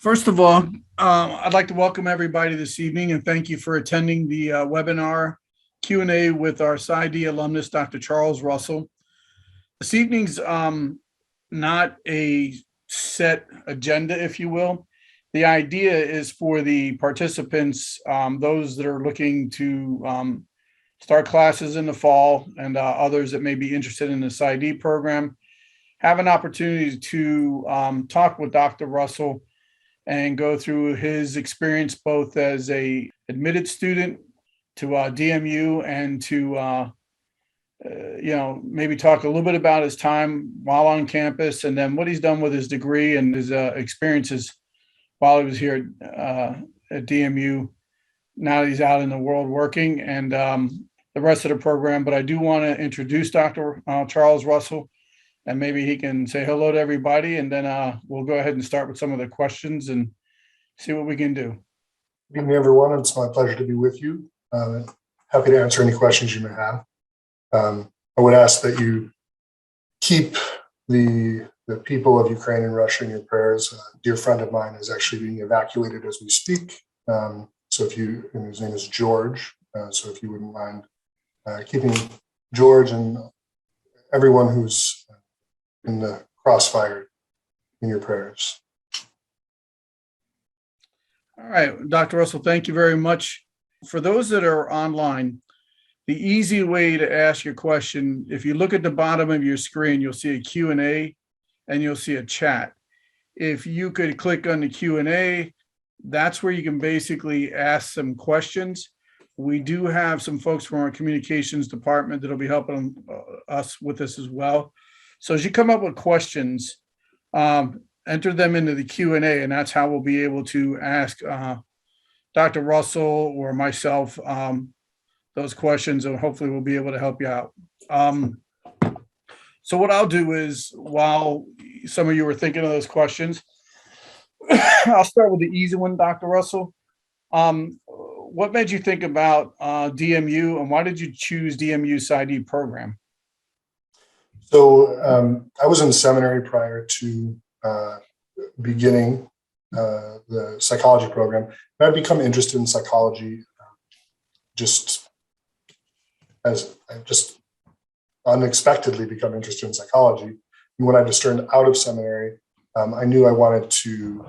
First of all, I'd like to welcome everybody this evening and thank you for attending the webinar Q&A with our Psy.D alumnus, Dr. Charles Russell. This evening's not a set agenda, if you will. The idea is for the participants, those that are looking to start classes in the fall and others that may be interested in the Psy.D program, have an opportunity to talk with Dr. Russell and go through his experience both as a admitted student to DMU and to maybe talk a little bit about his time while on campus and then what he's done with his degree and his experiences while he was here at DMU. Now that he's out in the world working and the rest of the program. But I do want to introduce Dr. Charles Russell, and maybe he can say hello to everybody, and then we'll go ahead and start with some of the questions and see what we can do. Good evening, everyone. It's my pleasure to be with you. Happy to answer any questions you may have. I would ask that you keep the people of Ukraine and Russia in your prayers. A dear friend of mine is actually being evacuated as we speak. And his name is George. So if you wouldn't mind keeping George and everyone who's in the crossfire in your prayers. All right, Dr. Russell, thank you very much. For those that are online, the easy way to ask your question, if you look at the bottom of your screen, you'll see a Q&A and you'll see a chat. If you could click on the Q&A, that's where you can basically ask some questions. We do have some folks from our communications department that'll be helping us with this as well. So as you come up with questions, enter them into the Q&A, and that's how we'll be able to ask Dr. Russell or myself those questions, and hopefully we'll be able to help you out. So what I'll do is, while some of you were thinking of those questions, I'll start with the easy one, Dr. Russell. What made you think about DMU, and why did you choose DMU Psy.D program? So I was in seminary prior to beginning the psychology program. And I'd become interested in psychology just unexpectedly become interested in psychology. And when I just turned out of seminary, I knew I wanted to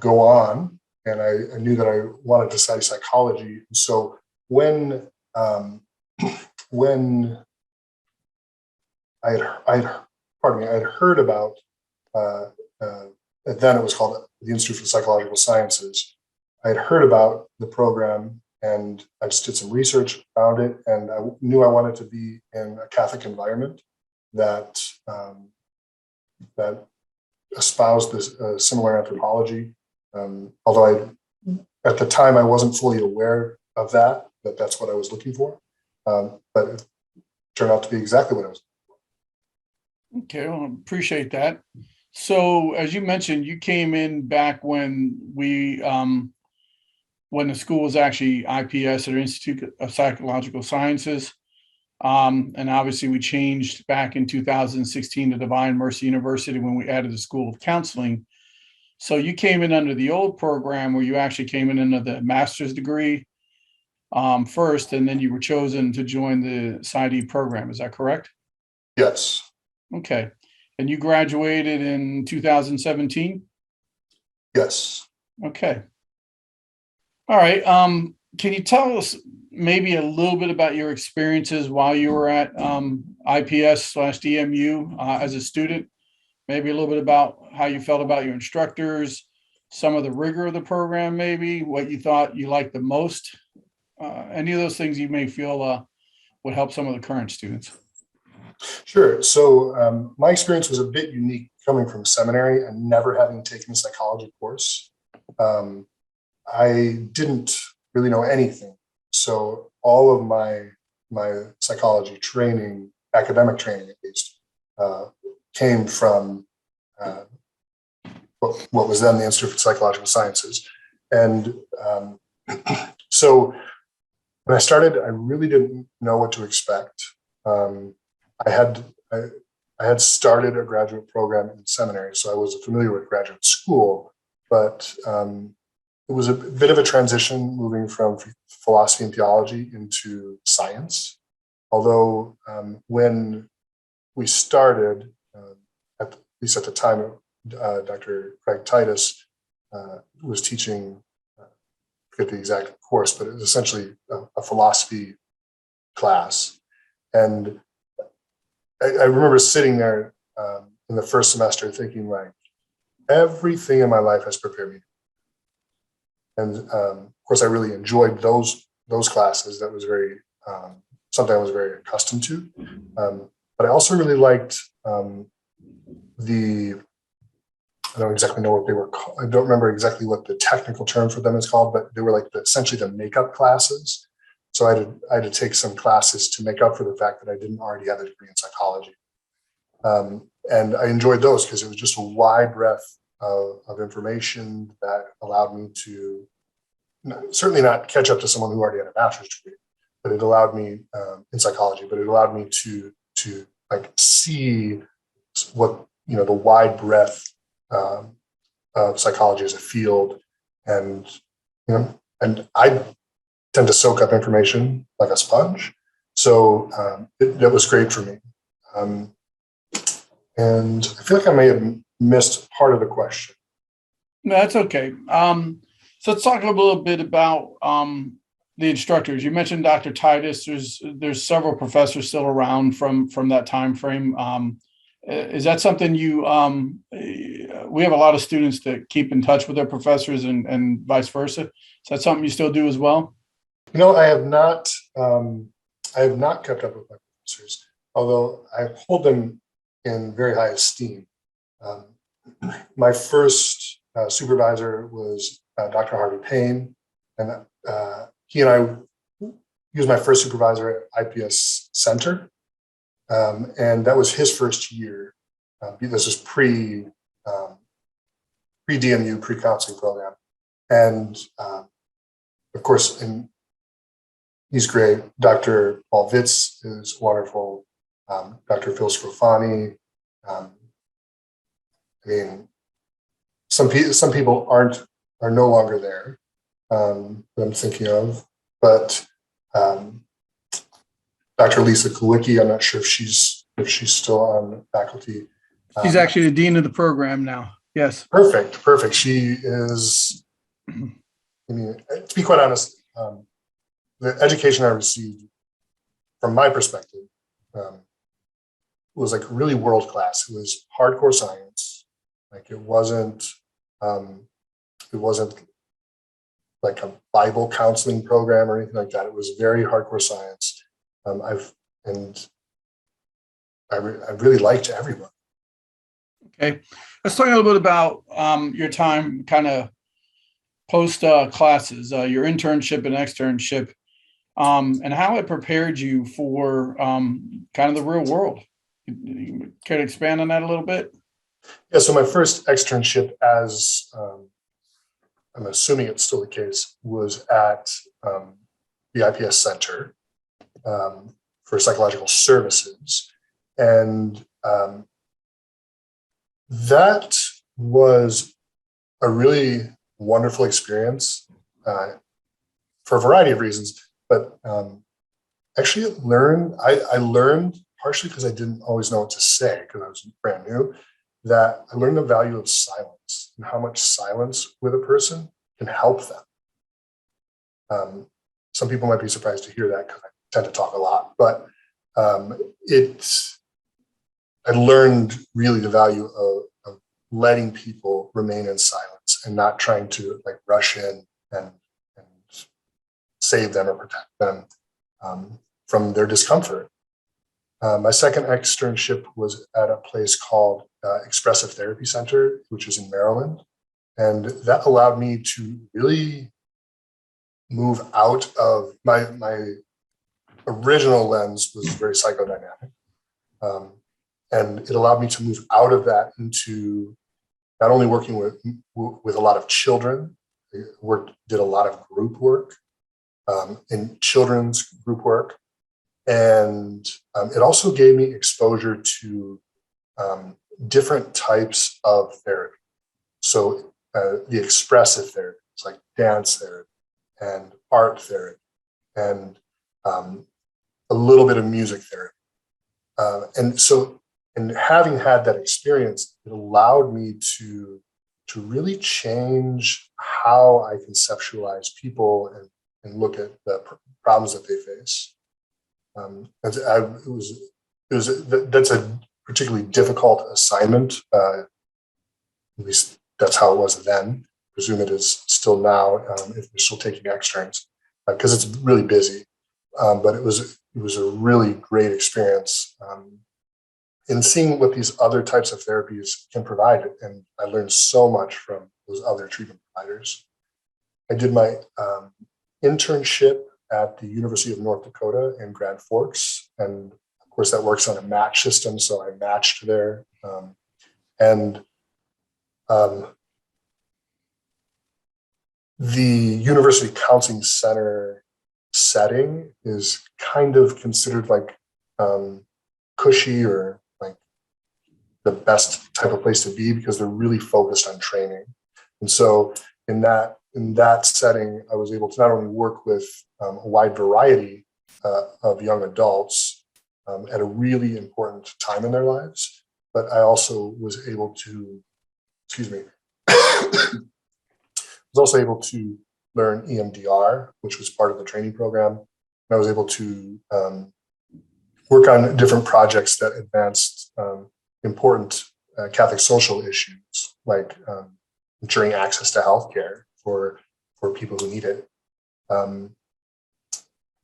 go on, and I knew that I wanted to study psychology. And so when I had heard about, then it was called the Institute for Psychological Sciences. I had heard about the program, and I just did some research, found it, and I knew I wanted to be in a Catholic environment that espoused this similar anthropology. Although at the time I wasn't fully aware of that's what I was looking for, but it turned out to be exactly what I was looking for. Okay, well, I appreciate that. So as you mentioned, you came in back when when the school was actually IPS, or Institute of Psychological Sciences. And obviously we changed back in 2016 to Divine Mercy University when we added the School of Counseling. So you came in under the old program where you actually came in under the master's degree first, and then you were chosen to join the Psy.D program. Is that correct? Yes. Okay. And you graduated in 2017? Yes. Okay. All right. Can you tell us maybe a little bit about your experiences while you were at IPS/DMU as a student? Maybe a little bit about how you felt about your instructors, some of the rigor of the program, maybe what you thought you liked the most, any of those things you may feel would help some of the current students. Sure. So my experience was a bit unique coming from seminary and never having taken a psychology course. I didn't really know anything. So all of my psychology training, academic training at least, came from what was then the Institute for Psychological Sciences. And so when I started, I really didn't know what to expect. I had started a graduate program in seminary, so I was familiar with graduate school, but it was a bit of a transition moving from philosophy and theology into science. Although when we started, at least at the time, Dr. Craig Titus was teaching, I forget the exact course, but it was essentially a philosophy class. And I remember sitting there in the first semester thinking, like, everything in my life has prepared me. And of course, I really enjoyed those classes. That was very something I was very accustomed to. But I also really liked I don't exactly know what they were called. I don't remember exactly what the technical term for them is called, but they were like essentially the makeup classes. So I had to take some classes to make up for the fact that I didn't already have a degree in psychology. And I enjoyed those because it was just a wide breadth of information that allowed me to certainly not catch up to someone who already had a bachelor's degree, but it allowed me in psychology, but it allowed me to like see what, the wide breadth of psychology as a field. And, and I tend to soak up information like a sponge. So that was great for me. And I feel like I may have missed part of the question. No, that's okay. So let's talk a little bit about the instructors. You mentioned Dr. Titus. There's several professors still around from that time frame. Is that something you? We have a lot of students that keep in touch with their professors and vice versa. Is that something you still do as well? I have not. I have not kept up with my professors, although I hold them in very high esteem. My first supervisor was Dr. Harvey Payne, and he was my first supervisor at IPS Center, and that was his first year. This was pre-DMU, pre-counseling program, and of course, he's great. Dr. Paul Vitz is wonderful. Dr. Phil Scrofani. Some people are no longer there that I'm thinking of, but Dr. Lisa Kowicki, I'm not sure if she's still on faculty. She's actually the dean of the program now. Yes. Perfect. She is. To be quite honest, the education I received, from my perspective, was like really world class. It was hardcore science. Like it wasn't like a Bible counseling program or anything like that. It was very hardcore science. I really liked everyone. Okay, let's talk a little bit about your time, kind of post classes, your internship and externship, and how it prepared you for kind of the real world. You care to expand on that a little bit? Yeah. So my first externship, as I'm assuming it's still the case, was at the IPS Center for Psychological Services. And that was a really wonderful experience for a variety of reasons. But actually I learned, partially because I didn't always know what to say because I was brand new, that I learned the value of silence and how much silence with a person can help them. Some people might be surprised to hear that because I tend to talk a lot, but I learned really the value of letting people remain in silence and not trying to like rush in and save them or protect them from their discomfort. My second externship was at a place called Expressive Therapy Center, which is in Maryland. And that allowed me to really move out of my original lens was very psychodynamic. And it allowed me to move out of that into not only working with a lot of children, did a lot of group work in children's group work. And it also gave me exposure to different types of therapy. So the expressive therapies like dance therapy and art therapy and a little bit of music therapy. And having had that experience, it allowed me to really change how I conceptualize people and look at the problems that they face. That's a particularly difficult assignment. At least that's how it was then. I presume it is still now if you're still taking externs, because it's really busy. But it was a really great experience in seeing what these other types of therapies can provide. And I learned so much from those other treatment providers. I did my internship at the University of North Dakota in Grand Forks. And of course, that works on a match system. So I matched there. The University Counseling Center setting is kind of considered like cushy or like the best type of place to be because they're really focused on training. And so in that setting, I was able to not only work with a wide variety of young adults at a really important time in their lives, but I also was able to, was also able to learn EMDR, which was part of the training program. And I was able to work on different projects that advanced important Catholic social issues, like ensuring access to healthcare for people who need it. And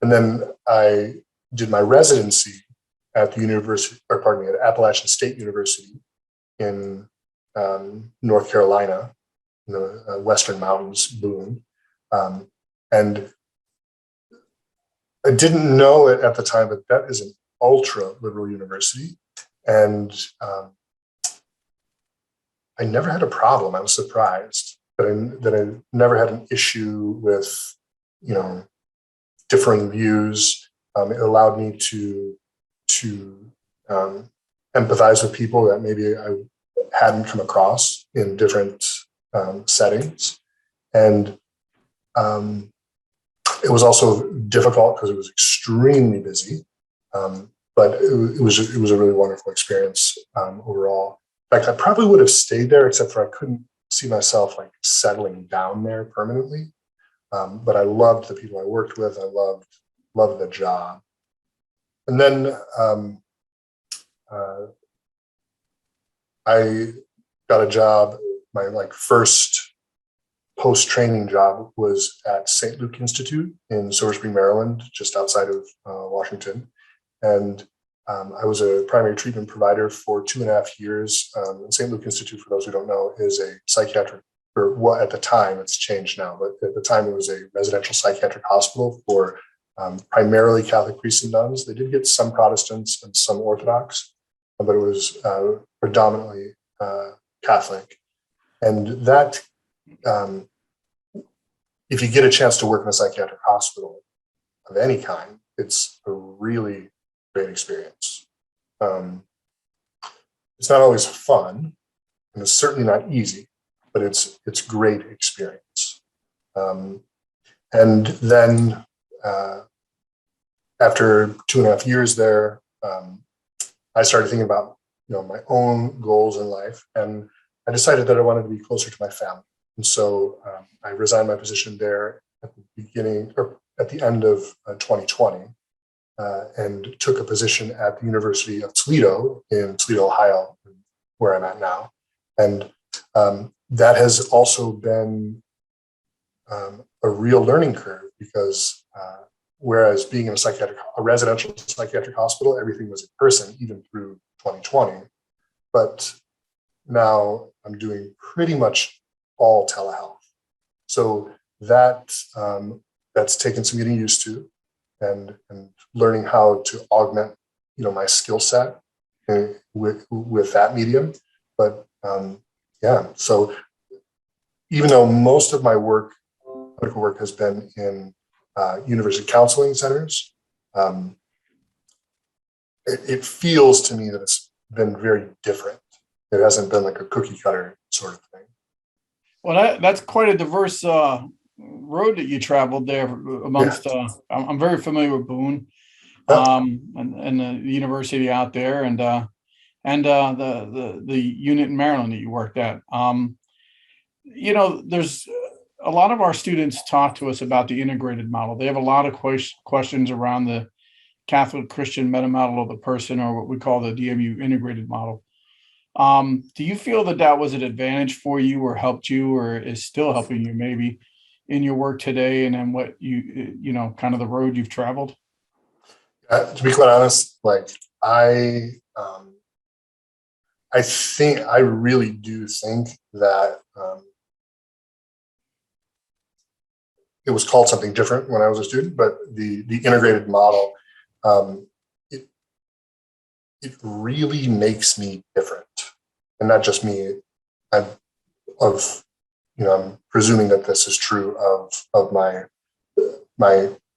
then I did my residency at the at Appalachian State University in North Carolina, in the Western Mountains, Boone. And I didn't know it at the time, but that is an ultra liberal university. And I never had a problem. I was surprised that I never had an issue with, differing views. It allowed me to empathize with people that maybe I hadn't come across in different settings. And it was also difficult because it was extremely busy, but it was a really wonderful experience overall. In fact, I probably would have stayed there, except for I couldn't see myself like settling down there permanently. But I loved the people I worked with. I loved the job. And then I got a job. My first post-training job was at St. Luke Institute in Silver Spring, Maryland, just outside of Washington. And I was a primary treatment provider for 2.5 years. St. Luke Institute, for those who don't know, is a psychiatric, or what at the time, it's changed now, but at the time it was a residential psychiatric hospital for primarily Catholic priests and nuns. They did get some Protestants and some Orthodox, but it was predominantly Catholic. And that, if you get a chance to work in a psychiatric hospital of any kind, it's a really great experience. It's not always fun, and it's certainly not easy, but it's great experience. And then after 2.5 years there, I started thinking about my own goals in life, and I decided that I wanted to be closer to my family. And so I resigned my position there at the end of 2020, and took a position at the University of Toledo in Toledo, Ohio, where I'm at now. And that has also been a real learning curve because whereas being in a residential psychiatric hospital, everything was in person, even through 2020. But now I'm doing pretty much all telehealth. So that's taken some getting used to and learning how to augment, my skill set with that medium. But so even though most of my medical work has been in university counseling centers, it feels to me that it's been very different. It hasn't been like a cookie cutter sort of thing. Well, that's quite a diverse road that you traveled there amongst. I'm very familiar with Boone, Yeah. and the university out there, and the unit in Maryland that you worked at. There's a lot of our students talk to us about the integrated model. They have a lot of questions around the Catholic Christian meta model of the person, or what we call the DMU integrated model. Do you feel that that was an advantage for you, or helped you, or is still helping you maybe in your work today, and then what kind of the road you've traveled? To be quite honest, like I really do think that it was called something different when I was a student, but the integrated model, um, it it really makes me different, and not just me. I'm of I'm presuming that this is true of my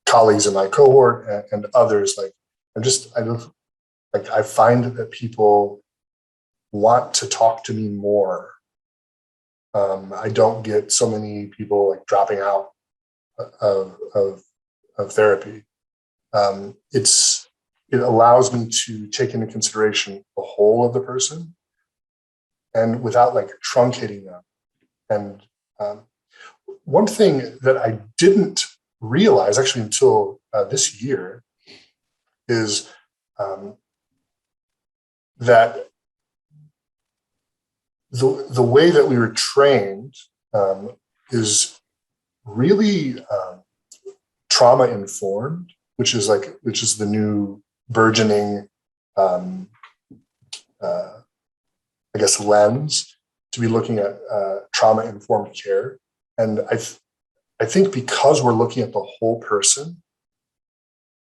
colleagues in my cohort and others. Like I don't like I find that people want to talk to me more. I don't get so many people like dropping out of therapy. It allows me to take into consideration the whole of the person, and without like truncating them. And one thing that I didn't realize actually until this year is that the way that we were trained is really trauma informed, which is the new burgeoning I guess lens to be looking at trauma informed care. And I think because we're looking at the whole person,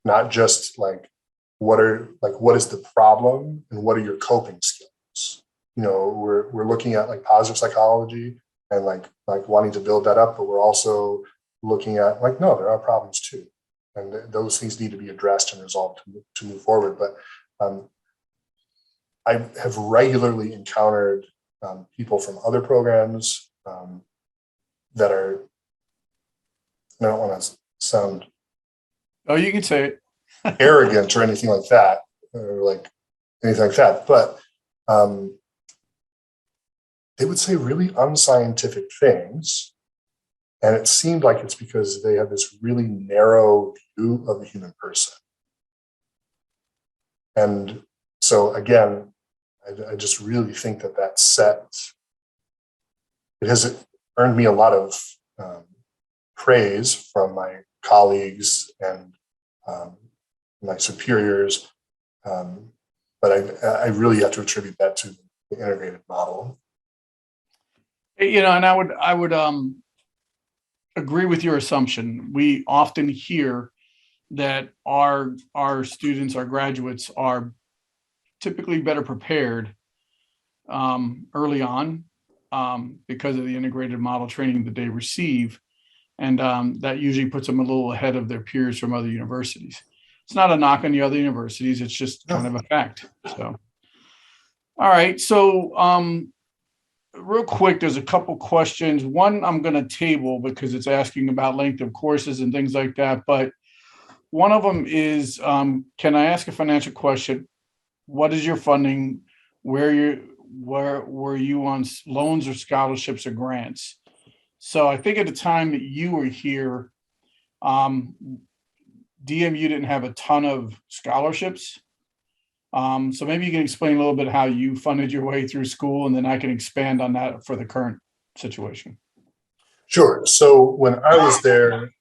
not just what is the problem and what are your coping skills. We're looking at like positive psychology and like wanting to build that up, but we're also looking at no, there are problems too, and those things need to be addressed and resolved to move forward. But I have regularly encountered people from other programs that are, I don't want to sound Oh, you can say it. arrogant or anything like that, but they would say really unscientific things. And it seemed like it's because they have this really narrow view of the human person. And so again, I just really think that it has earned me a lot of praise from my colleagues and my superiors. But I really have to attribute that to the integrated model. And I would agree with your assumption. We often hear that our students, our graduates, are typically better prepared early on because of the integrated model training that they receive, and that usually puts them a little ahead of their peers from other universities. It's not a knock on the other universities; it's just kind of a fact. So, all right. So, real quick, there's a couple questions. One I'm going to table because it's asking about length of courses and things like that. But one of them is, can I ask a financial question? What is your funding? Where were you on loans or scholarships or grants? So I think at the time that you were here, DMU didn't have a ton of scholarships. So maybe you can explain a little bit how you funded your way through school, and then I can expand on that for the current situation. Sure. So when I was there,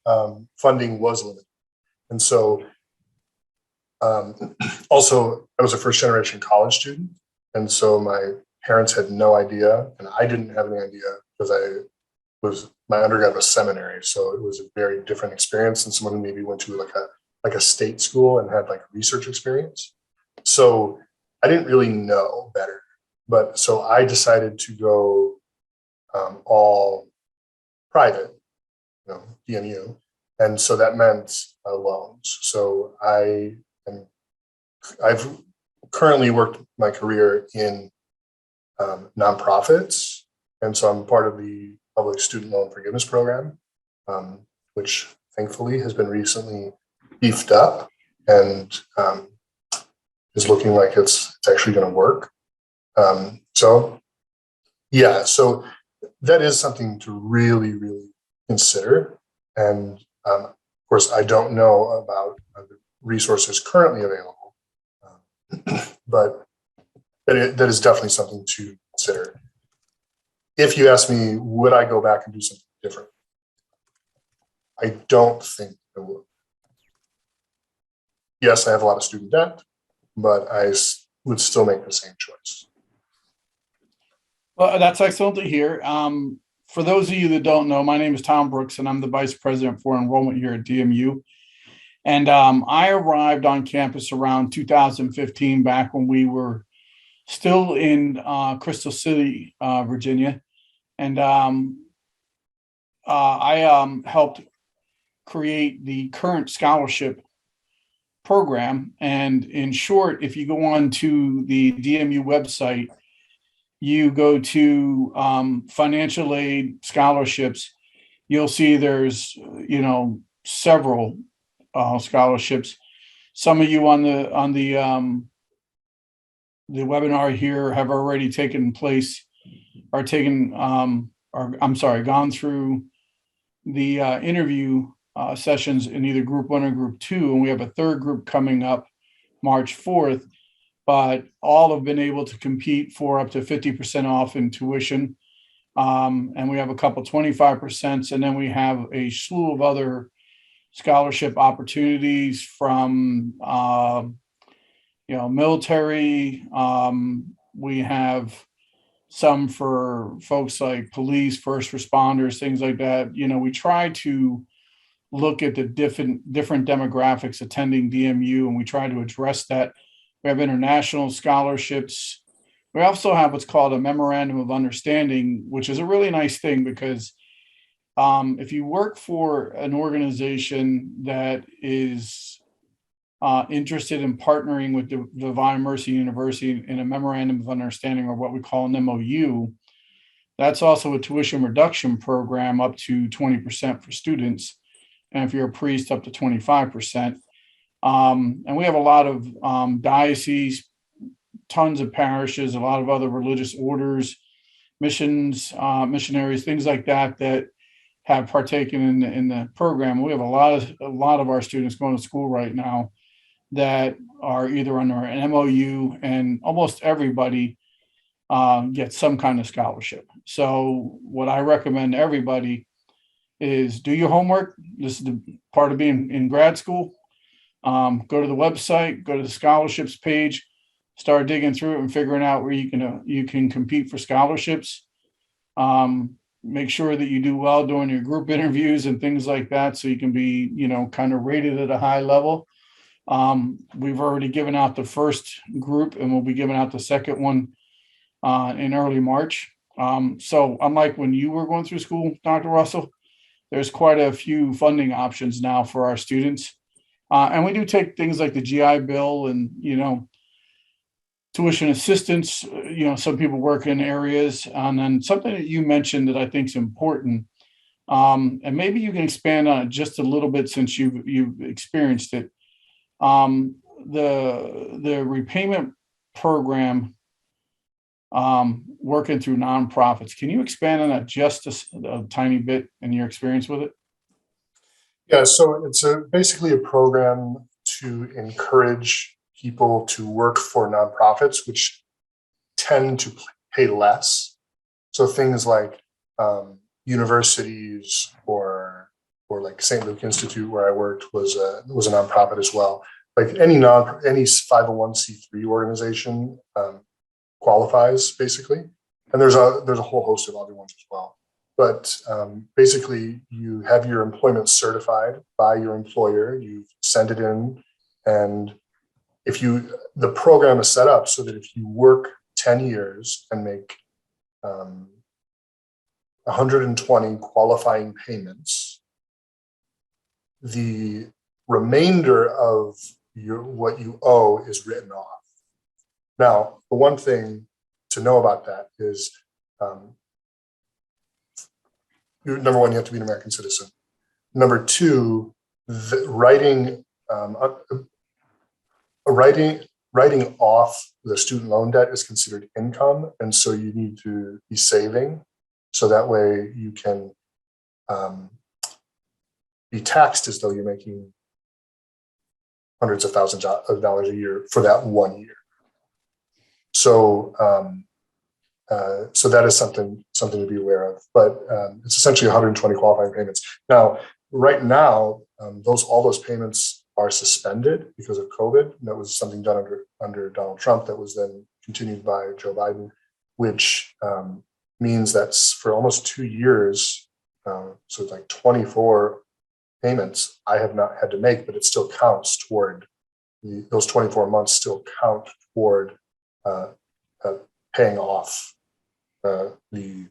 funding was limited. And so also I was a first generation college student. And so my parents had no idea, and I didn't have any idea because my undergrad was seminary. So it was a very different experience than someone who maybe went to like a state school and had like research experience. So I didn't really know better, but so I decided to go all private, DMU. And so that meant loans. So I've currently worked my career in nonprofits. And so I'm part of the Public Student Loan Forgiveness Program, which thankfully has been recently beefed up and is looking like it's actually going to work. So that is something to really, really consider. And of course, I don't know about the resources currently available, but that is definitely something to consider. If you ask me, would I go back and do something different? I don't think I would. Yes, I have a lot of student debt, but I would still make the same choice. Well, that's excellent to hear. For those of you that don't know, my name is Tom Brooks, and I'm the Vice President for Enrollment here at DMU. And I arrived on campus around 2015, back when we were still in Crystal City, Virginia. And I helped create the current scholarship program. And in short, if you go on to the DMU website, you go to financial aid scholarships, you'll see there's, several scholarships. Some of you on the webinar here have already gone through the interview sessions in either group 1 or group 2, and we have a third group coming up March 4th. But all have been able to compete for up to 50% off in tuition. And we have a couple 25%, and then we have a slew of other scholarship opportunities from military. We have some for folks like police, first responders, things like that. We try to look at the different demographics attending DMU, and we try to address that. We have international scholarships. We also have what's called a memorandum of understanding, which is a really nice thing, because if you work for an organization that is interested in partnering with the Divine Mercy University in a memorandum of understanding, or what we call an MOU, that's also a tuition reduction program up to 20% for students. And if you're a priest, up to 25%. And we have a lot of dioceses, tons of parishes, a lot of other religious orders, missions, missionaries, things like that have partaken in the program. We have a lot of our students going to school right now that are either under an MOU, and almost everybody gets some kind of scholarship. So what I recommend to everybody is do your homework. This is the part of being in grad school. Go to the website, go to the scholarships page, start digging through it and figuring out where you can compete for scholarships. Make sure that you do well during your group interviews and things like that, so you can be, kind of rated at a high level. We've already given out the first group, and we'll be giving out the second one in early March. So unlike when you were going through school, Dr. Russell, there's quite a few funding options now for our students. And we do take things like the GI Bill and, tuition assistance. Some people work in areas. And then something that you mentioned that I think is important, and maybe you can expand on it just a little bit since you've experienced it. The repayment program, working through nonprofits. Can you expand on that just a tiny bit in your experience with it? Yeah, so it's basically a program to encourage people to work for nonprofits, which tend to pay less. So things like universities or like St. Luke Institute, where I worked, was a nonprofit as well. Like any 501c3 organization qualifies, basically, and there's a whole host of other ones as well. But basically, you have your employment certified by your employer. You send it in, and the program is set up so that if you work 10 years and make 120 qualifying payments, the remainder of what you owe is written off. Now, the one thing to know about that is number one, you have to be an American citizen. Number two, writing off the student loan debt is considered income, and so you need to be saving, so that way you can be taxed as though you're making hundreds of thousands of dollars a year for that 1 year. So, so that is something to be aware of. But it's essentially 120 qualifying payments. Now, right now, all those payments are suspended because of COVID. And that was something done under Donald Trump that was then continued by Joe Biden, which means that for almost 2 years, so it's like 24 payments I have not had to make, but it still counts toward those 24 months still count toward paying off the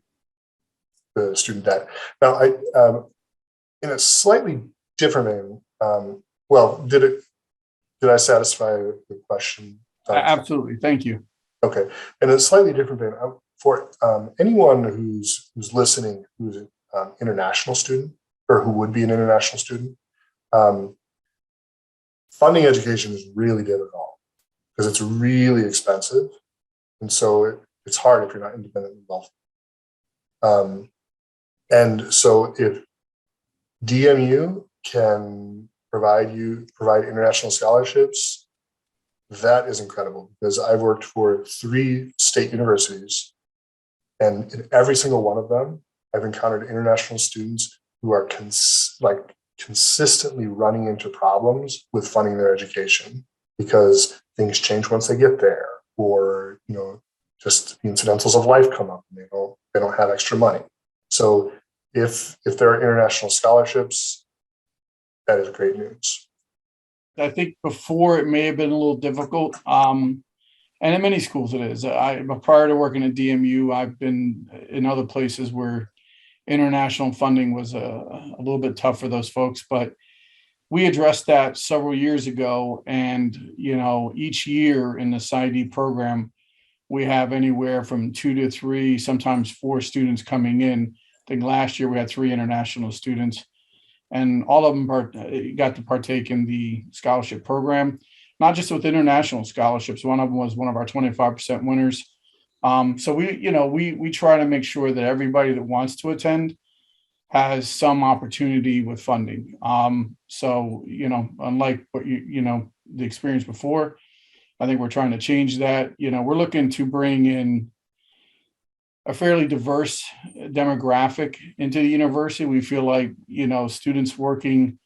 student debt. Now, in a slightly different vein, well, did I satisfy the question? Absolutely. Thank you. Okay. In a slightly different vein, for anyone who's listening, who's an international student or who would be an international student, funding education is really difficult because it's really expensive. And so it's hard if you're not independently wealthy. And so if DMU can provide international scholarships, that is incredible, because I've worked for 3 state universities, and in every single one of them, I've encountered international students who are consistently running into problems with funding their education because things change once they get there, or just the incidentals of life come up and they don't have extra money. So if there are international scholarships, that is great news. I think before it may have been a little difficult, and in many schools it is. Prior to working at DMU, I've been in other places where international funding was a little bit tough for those folks, but we addressed that several years ago. And each year in the Psy.D program, we have anywhere from 2 to 3, sometimes 4 students coming in. I think last year we had 3 international students, and all of them got to partake in the scholarship program, not just with international scholarships. One of them was one of our 25% winners. So we try to make sure that everybody that wants to attend has some opportunity with funding. So unlike what the experience before, I think we're trying to change that. We're looking to bring in a fairly diverse demographic into the university. We feel like, students working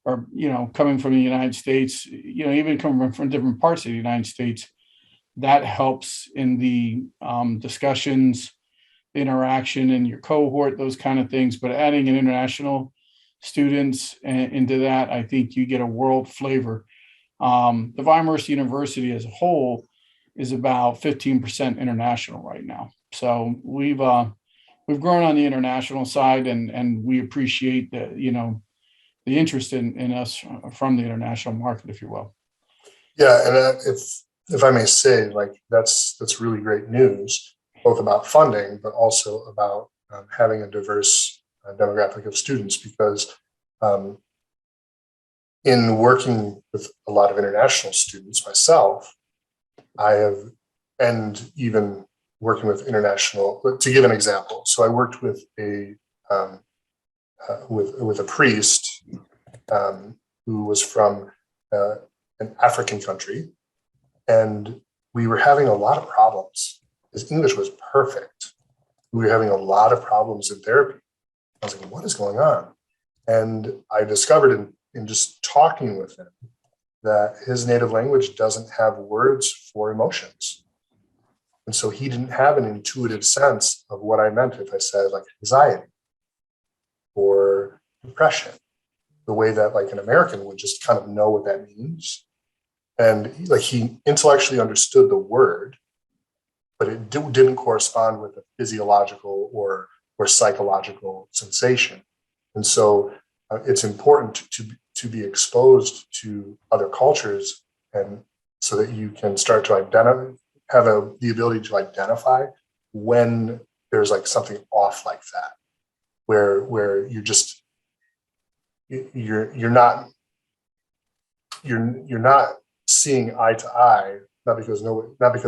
or, coming from the United States, even coming from different parts of the United States, that helps in the discussions, interaction in your cohort, those kind of things. But adding an international students into that, I think you get a world flavor. The Weimar University as a whole is about 15% international right now. So we've grown on the international side, and we appreciate the interest in us from the international market, if you will. Yeah, and if I may say, that's really great news, both about funding, but also about having a diverse demographic of students, because in working with a lot of international students myself, I have, and even working with international, to give an example. So I worked with a priest who was from an African country, and we were having a lot of problems. His English was perfect. We were having a lot of problems in therapy. I was like, what is going on? And I discovered in just talking with him that his native language doesn't have words for emotions. And so he didn't have an intuitive sense of what I meant if I said anxiety or depression, the way that an American would just kind of know what that means. And he intellectually understood the word, but it didn't correspond with a physiological or psychological sensation. And so it's important to be exposed to other cultures, and so that you can start to have the ability to identify when there's something off like that. where you're not seeing eye to eye, not because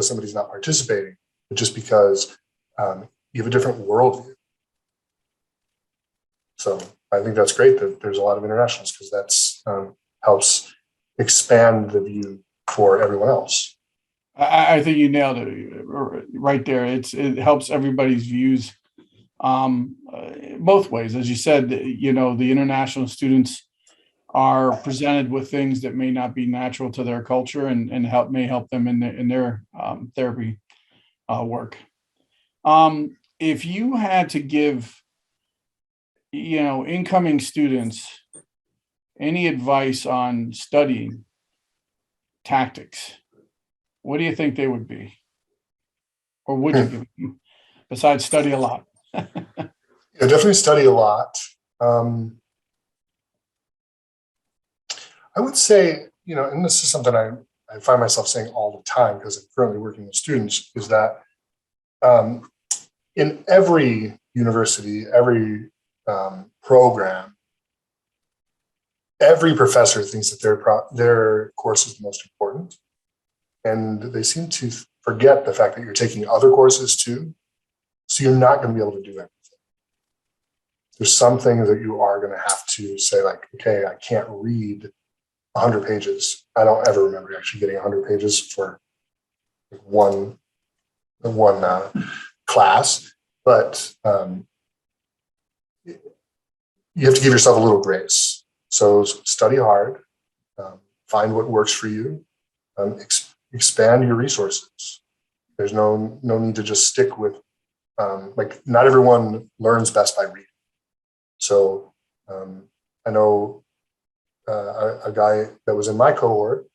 somebody's not participating, but just because you have a different worldview. So I think that's great that there's a lot of internationals, because that's helps expand the view for everyone else. I think you nailed it right there. It helps everybody's views both ways. As you said, the international students are presented with things that may not be natural to their culture, and may help them in their therapy work. If you had to give incoming students any advice on studying tactics, what do you think they would be? Or would you give them, besides study a lot? Yeah, definitely study a lot. I would say, and this is something I find myself saying all the time because I'm currently working with students, is that in every university, every program, every professor thinks that their course is the most important. And they seem to forget the fact that you're taking other courses too. So you're not going to be able to do everything. There's some things that you are going to have to say, like, okay, I can't read 100 pages. I don't ever remember actually getting 100 pages for one class, but you have to give yourself a little grace. So study hard, find what works for you, expand your resources. There's no need to just stick with, not everyone learns best by reading. So I know a guy that was in my cohort,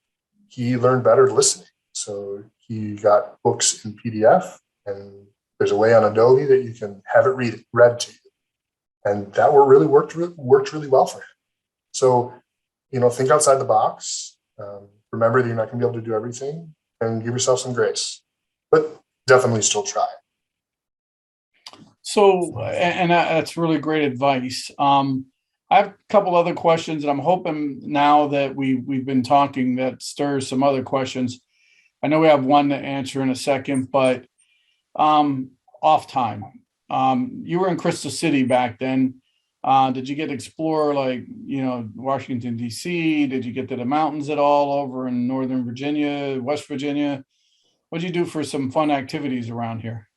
he learned better listening. So he got books in PDF, and there's a way on Adobe that you can have it read to you. And that worked really well for him. So, think outside the box. Remember that you're not going to be able to do everything, and give yourself some grace, but definitely still try. So, and that's really great advice. I have a couple other questions, and I'm hoping now that we've been talking that stirs some other questions. I know we have one to answer in a second, but off time. You were in Crystal City back then. Did you get to explore Washington, D.C.? Did you get to the mountains at all over in Northern Virginia, West Virginia? What'd you do for some fun activities around here?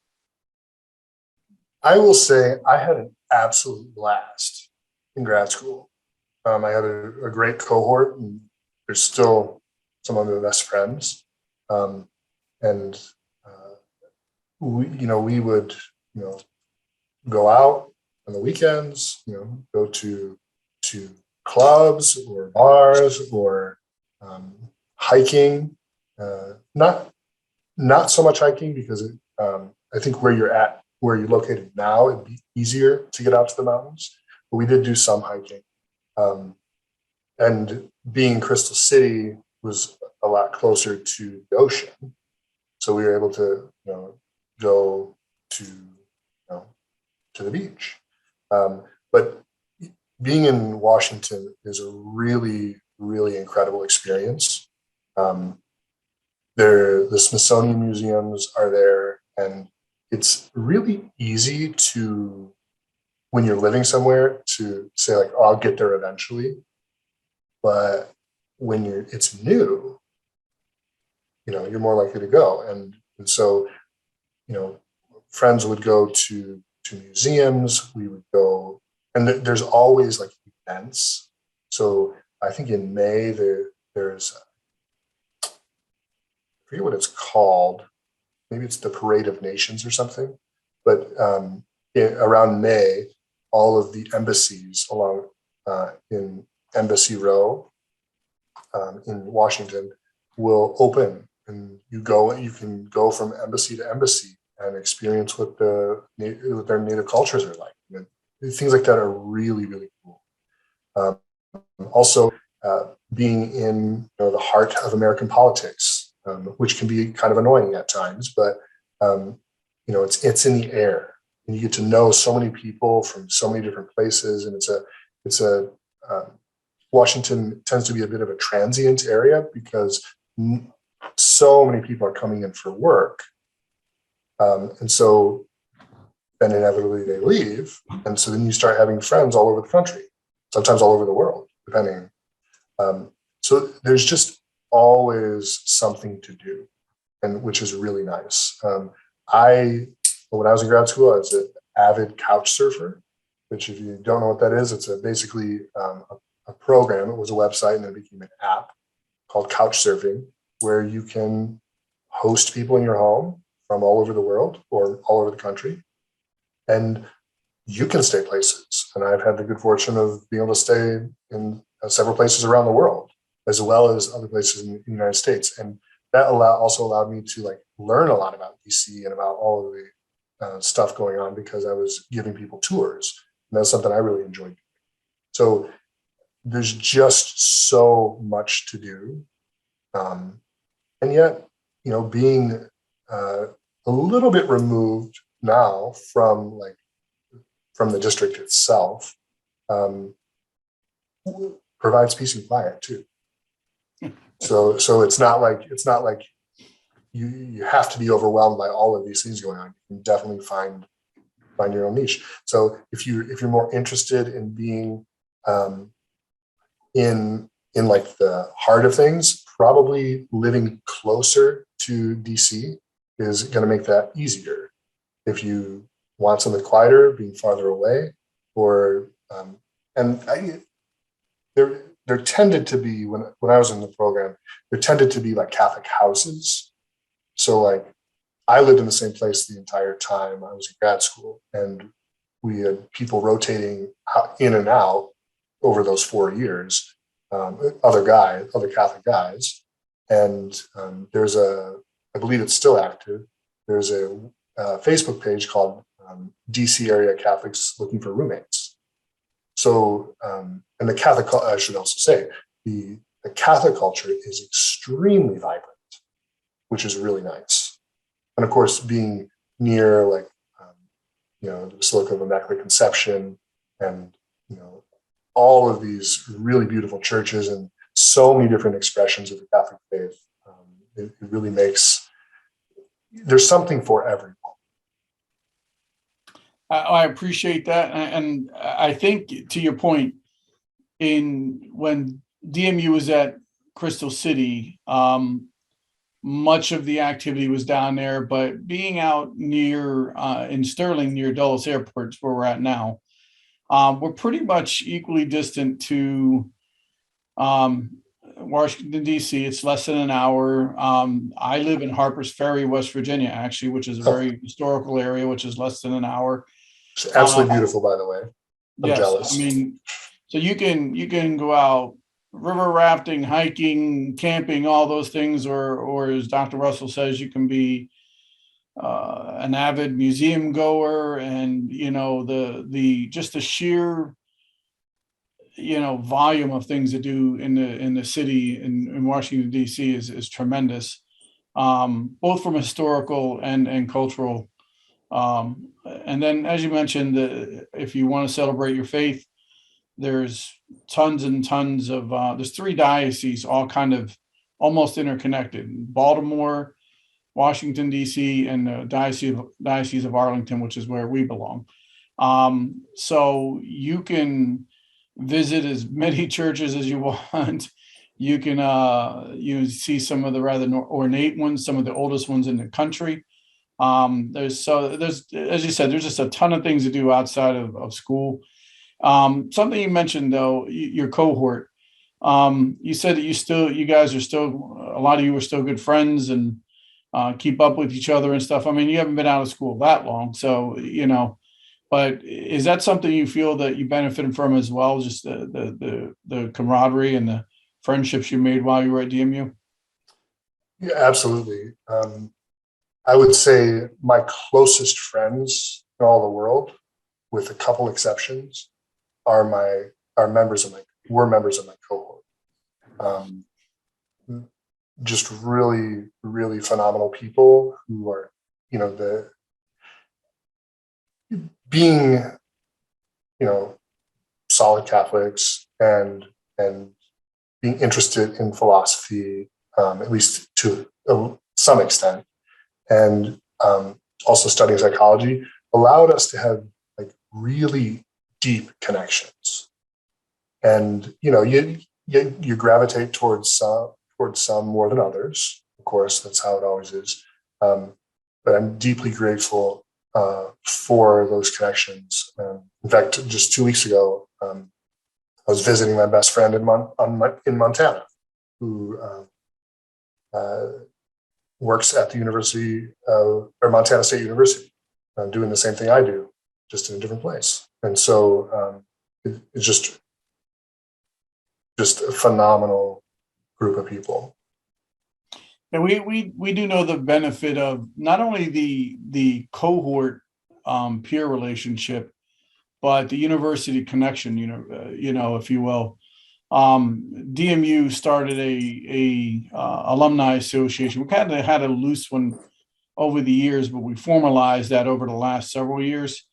I will say I had an absolute blast in grad school. I had a great cohort, and there's still some of my best friends. And we would, go out on the weekends, go to clubs or bars or hiking. Not so much hiking, because I think where you're located now, it'd be easier to get out to the mountains. But we did do some hiking. And being in Crystal City was a lot closer to the ocean. So we were able to, go to the beach. But being in Washington is a really, really incredible experience. The Smithsonian museums are there, and it's really easy to, when you're living somewhere, to say like, oh, I'll get there eventually. But when it's new, you're more likely to go. And so, friends would go to museums. We would go, and there's always like events. So I think in May there's, I forget what it's called. Maybe it's the Parade of Nations or something. But around May, all of the embassies along in Embassy Row in Washington will open, and you can go from embassy to embassy and experience what their native cultures are like. And things like that are really, really cool. Also, being in the heart of American politics, which can be kind of annoying at times, but it's in the air. and you get to know so many people from so many different places. And Washington tends to be a bit of a transient area because so many people are coming in for work. And so then inevitably they leave. And so then you start having friends all over the country, sometimes all over the world, depending. So there's just always something to do, and which is really nice. When I was in grad school, I was an avid couch surfer, which if you don't know what that is, it's basically a program. It was a website and then it became an app called couch surfing, where you can host people in your home from all over the world or all over the country. And you can stay places. And I've had the good fortune of being able to stay in several places around the world, as well as other places in the United States. And that also allowed me to learn a lot about DC and about all of the stuff going on, because I was giving people tours. And that's something I really enjoyed. So there's just so much to do. And yet, being a little bit removed now from the district itself, provides peace and quiet too. So it's not like you have to be overwhelmed by all of these things going on. You can definitely find your own niche. So if you're more interested in being in the heart of things, probably living closer to DC is going to make that easier. If you want something quieter, being farther away, or there tended to be, when I was in the program, there tended to be Catholic houses. So I lived in the same place the entire time I was in grad school, and we had people rotating in and out over those 4 years, other Catholic guys. And I believe it's still active. There's a Facebook page called DC Area Catholics Looking for Roommates. So, and the Catholic, I should also say, the Catholic culture is extremely vibrant, which is really nice. And of course, being near the Basilica of Immaculate Conception and, all of these really beautiful churches and so many different expressions of the Catholic faith, it really makes, there's something for everyone. I appreciate that. And I think, to your point, when DMU was at Crystal City, much of the activity was down there, but being out near in Sterling, near Dulles Airport, where we're at now, we're pretty much equally distant to Washington, D.C. It's less than an hour. I live in Harpers Ferry, West Virginia, actually, which is a very historical area, which is less than an hour. It's absolutely beautiful, by the way. I'm jealous. I mean, so you can go out river rafting, hiking, camping, all those things, or as Dr. Russell says, you can be an avid museum goer, and the sheer volume of things to do in the city in Washington, D.C. is tremendous, both from historical and cultural. And then, as you mentioned, if you want to celebrate your faith, there's tons and tons of there's 3 dioceses, all kind of almost interconnected: Baltimore, Washington, D.C., and the Diocese of Arlington, which is where we belong. So you can visit as many churches as you want. You can see some of the rather ornate ones, some of the oldest ones in the country. There's, as you said, there's just a ton of things to do outside of school. Something you mentioned, though, your cohort. You said that you guys are still, a lot of you are still good friends and keep up with each other and stuff. I mean, you haven't been out of school that long, so but is that something you feel that you benefited from as well? Just the camaraderie and the friendships you made while you were at DMU? Yeah, absolutely. I would say my closest friends in all the world, with a couple exceptions, were members of my cohort. Just really, really phenomenal people who are, being, solid Catholics and being interested in philosophy, at least to some extent, and also studying psychology allowed us to have like really deep connections. And you gravitate towards some more than others. Of course, that's how it always is. But I'm deeply grateful for those connections. In fact, just 2 weeks ago, I was visiting my best friend in Montana, who works at the Montana State University, doing the same thing I do, just in a different place. And so it's just a phenomenal group of people. And we do know the benefit of not only the cohort peer relationship, but the university connection, if you will. DMU started a alumni association. We kind of had a loose one over the years, but we formalized that over the last several years.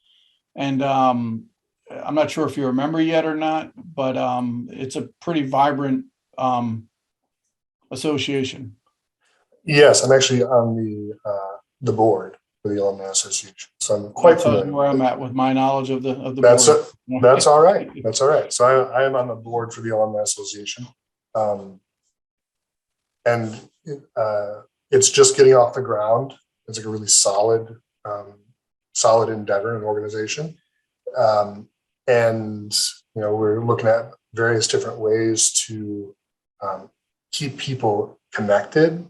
And I'm not sure if you remember yet or not, but it's a pretty vibrant association. Yes, I'm actually on the board for the Alumni Association, so I'm quite familiar. Where I'm at with my knowledge of the board. That's all right. That's all right. So I am on the board for the Alumni Association, and it's just getting off the ground. It's like a really solid endeavor and organization, and we're looking at various different ways to keep people connected.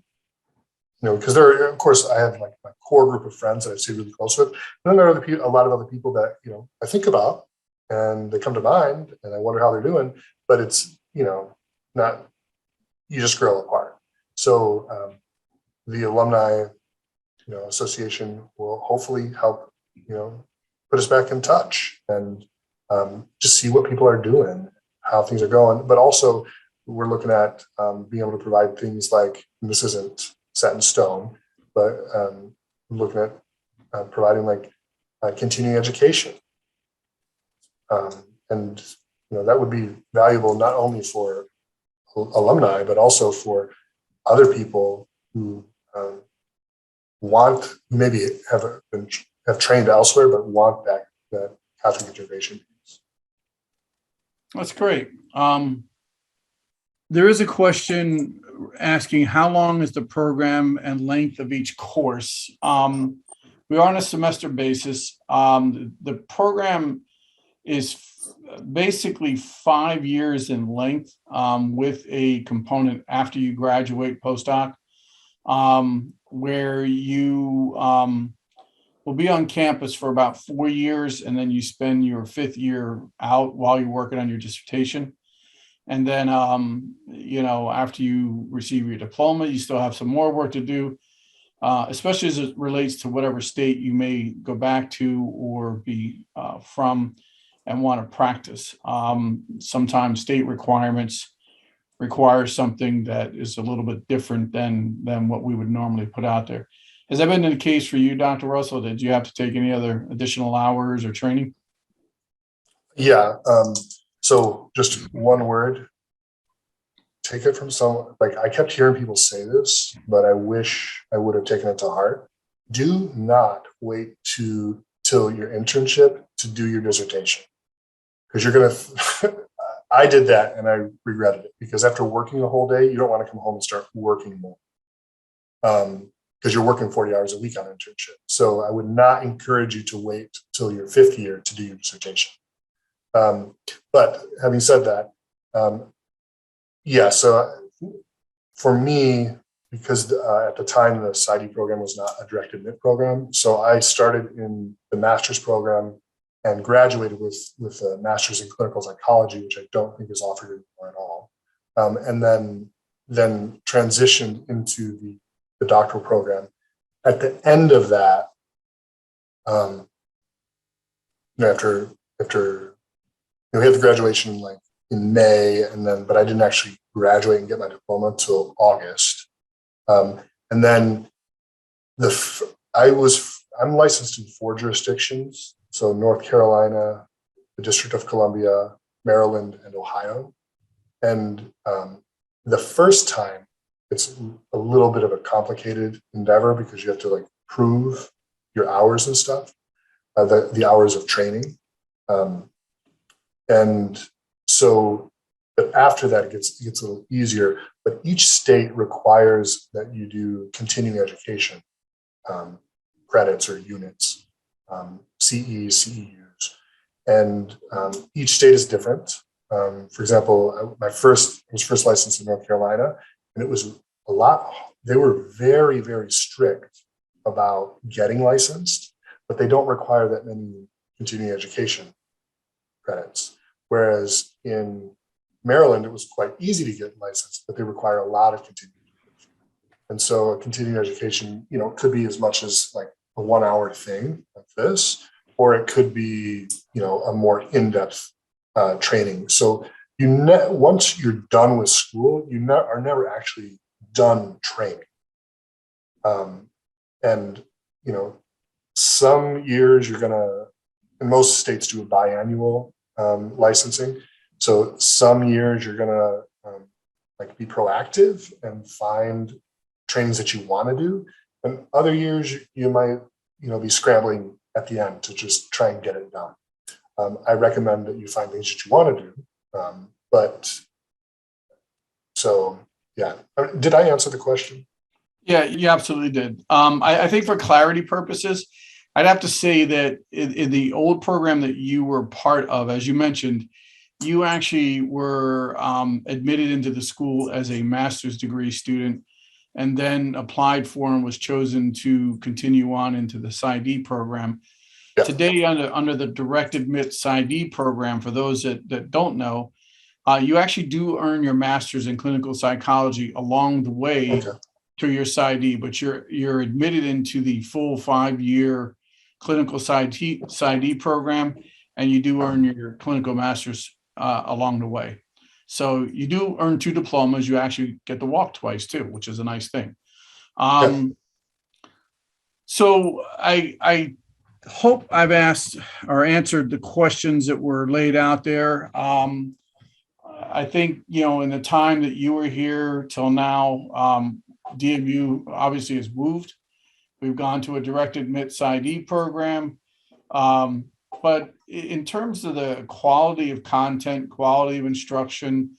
Because of course, I have like my core group of friends that I stay really close with. And then there are a lot of other people that, I think about and they come to mind and I wonder how they're doing, but it's, not, you just grow apart. So the Alumni, Association will hopefully help, put us back in touch and just see what people are doing, how things are going. But also we're looking at being able to provide things like, and this isn't set in stone, but looking at providing like continuing education, and that would be valuable not only for alumni but also for other people who maybe have trained elsewhere but want that Catholic integration piece. That's great. There is a question asking how long is the program and length of each course. We are on a semester basis. The program is basically 5 years in length, with a component after you graduate postdoc, where you will be on campus for about 4 years, and then you spend your 5th year out while you're working on your dissertation. And then, after you receive your diploma, you still have some more work to do, especially as it relates to whatever state you may go back to or be from and want to practice. Sometimes state requirements require something that is a little bit different than what we would normally put out there. Has that been the case for you, Dr. Russell? Did you have to take any other additional hours or training? Yeah. So just one word, take it from someone. Like I kept hearing people say this, but I wish I would have taken it to heart. Do not wait till your internship to do your dissertation. Because you're going to, I did that and I regretted it because after working the whole day, you don't want to come home and start working more. Because you're working 40 hours a week on internship. So I would not encourage you to wait till your 5th year to do your dissertation. But having said that, so for me, because at the time the Psy.D program was not a direct admit program, so I started in the master's program and graduated with a master's in clinical psychology, which I don't think is offered anymore at all, and then transitioned into the doctoral program. At the end of that, after we had the graduation like in May, but I didn't actually graduate and get my diploma until August. And then I'm licensed in 4 jurisdictions. So North Carolina, the District of Columbia, Maryland, and Ohio. And the first time, it's a little bit of a complicated endeavor because you have to like prove your hours and stuff, the hours of training. And so, but after that, it gets a little easier. But each state requires that you do continuing education credits or units, CEs, CEUs, and each state is different. For example, I was first licensed in North Carolina, and it was a lot. They were very, very strict about getting licensed, but they don't require that many continuing education credits. Whereas in Maryland, it was quite easy to get licensed, but they require a lot of continuing education. And so a continuing education, could be as much as like a 1 hour thing like this, or it could be, a more in-depth training. So once you're done with school, you are never actually done training. And some years you're gonna, and most states do a biannual licensing. So some years you're gonna be proactive and find trainings that you want to do, and other years you might be scrambling at the end to just try and get it done. I recommend that you find things that you want to do. But so, yeah. Did I answer the question? Yeah, you absolutely did. I think for clarity purposes, I'd have to say that in the old program that you were part of, as you mentioned, you actually were admitted into the school as a master's degree student and then applied for and was chosen to continue on into the Psy.D program. Yeah. Today, under the direct admit Psy.D program, for those that don't know, you actually do earn your master's in clinical psychology along the way to your Psy.D, but you're admitted into the full 5-year clinical Psy.D program, and you do earn your clinical master's along the way. So you do earn 2 diplomas. You actually get to walk twice too, which is a nice thing. So I hope I've asked or answered the questions that were laid out there. I think, in the time that you were here till now, DMU obviously has moved. We've gone to a direct admit Psy.D program. But in terms of the quality of content, quality of instruction,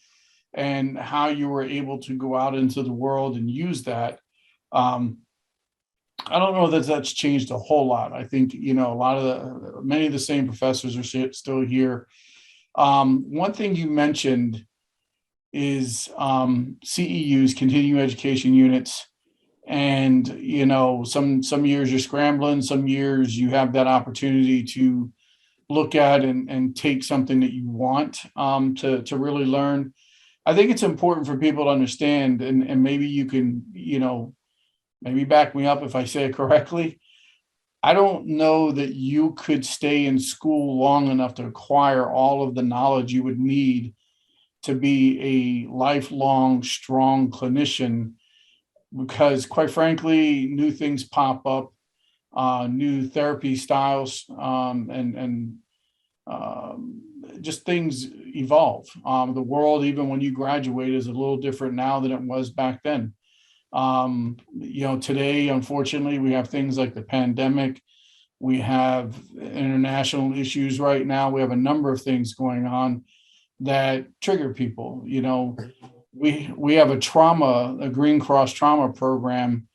and how you were able to go out into the world and use that, I don't know that that's changed a whole lot. I think, many of the same professors are still here. One thing you mentioned is CEUs, continuing education units. And, some years you're scrambling, some years you have that opportunity to look at and take something that you want to really learn. I think it's important for people to understand, and maybe you can, maybe back me up if I say it correctly. I don't know that you could stay in school long enough to acquire all of the knowledge you would need to be a lifelong, strong clinician, because quite frankly, new things pop up, new therapy styles, and just things evolve. The world, even when you graduate, is a little different now than it was back then. Today, unfortunately, we have things like the pandemic. We have international issues right now. We have a number of things going on that trigger people. We have a Green Cross trauma program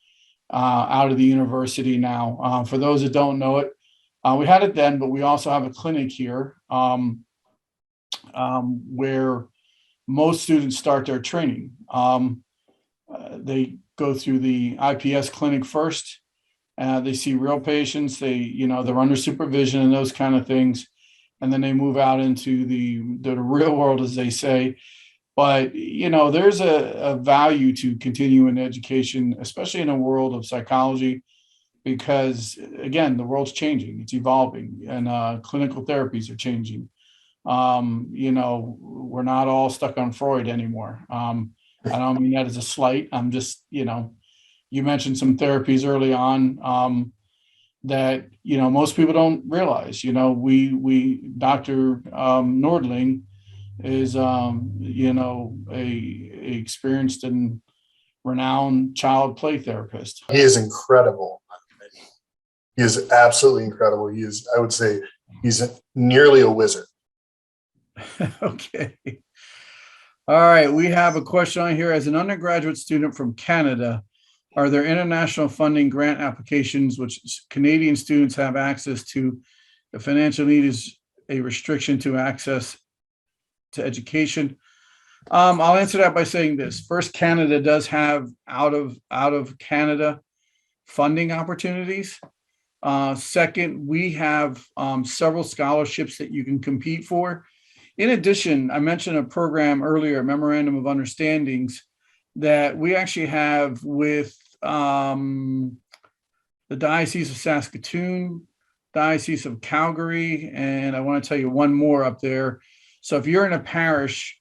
out of the university now. For those that don't know it, we had it then, but we also have a clinic here where most students start their training. They go through the IPS clinic first. They see real patients. They're under supervision and those kind of things, and then they move out into the real world, as they say. But there's a value to continuing education, especially in a world of psychology, because again, the world's changing, it's evolving, and clinical therapies are changing. We're not all stuck on Freud anymore. I don't mean that as a slight. I'm just, you mentioned some therapies early on that, most people don't realize. Dr. Nordling is, a experienced and renowned child play therapist. He is incredible. He is absolutely incredible. I would say he's nearly a wizard. Okay. All right. We have a question on here. As an undergraduate student from Canada, are there international funding grant applications which Canadian students have access to? The financial need is a restriction to access to education. I'll answer that by saying this. First, Canada does have out of Canada funding opportunities. Second, we have several scholarships that you can compete for. In addition, I mentioned a program earlier, Memorandum of Understandings, that we actually have with the Diocese of Saskatoon, Diocese of Calgary, and I want to tell you one more up there. So if you're in a parish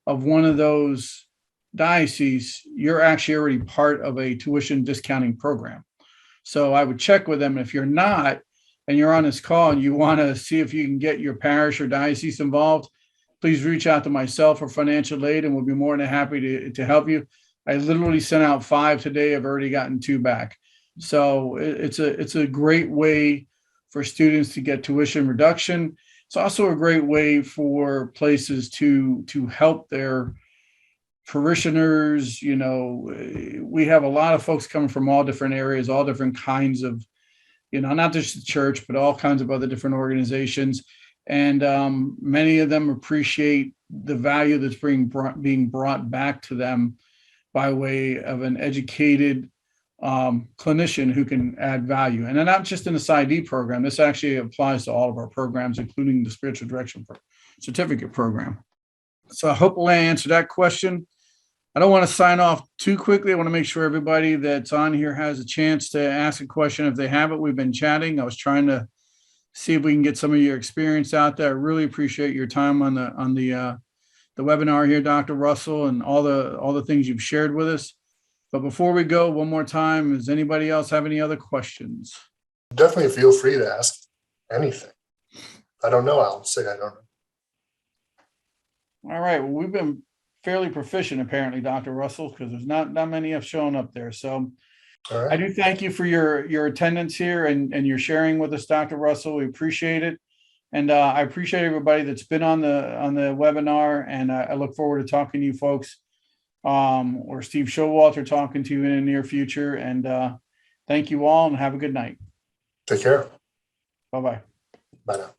of one of those dioceses, you're actually already part of a tuition discounting program. So I would check with them. If you're not, and you're on this call and you want to see if you can get your parish or diocese involved, please reach out to myself or financial aid, and we'll be more than happy to help you. I literally sent out 5 today. I've already gotten 2 back. So it's a great way for students to get tuition reduction. It's also a great way for places to help their parishioners. We have a lot of folks coming from all different areas, all different kinds of, not just the church, but all kinds of other different organizations. And many of them appreciate the value that's being brought back to them by way of an educated clinician who can add value. And not just in the Psy.D program. This actually applies to all of our programs, including the spiritual direction certificate program. So hopefully I answered that question. I don't want to sign off too quickly. I want to make sure everybody that's on here has a chance to ask a question if they have it. We've been chatting. I was trying to see if we can get some of your experience out there. I really appreciate your time on the webinar here, Dr. Russell, and all the things you've shared with us. But before we go, one more time, does anybody else have any other questions? Definitely feel free to ask anything. I don't know. I'll say I don't know. All right. Well, we've been fairly proficient, apparently, Dr. Russell, because there's not many have shown up there. So All right. I do thank you for your attendance here and your sharing with us, Dr. Russell. We appreciate it. And I appreciate everybody that's been on the webinar. And I look forward to talking to you folks, or Steve Showalter talking to you in the near future. And thank you all and have a good night. Take care. Bye-bye. Bye now.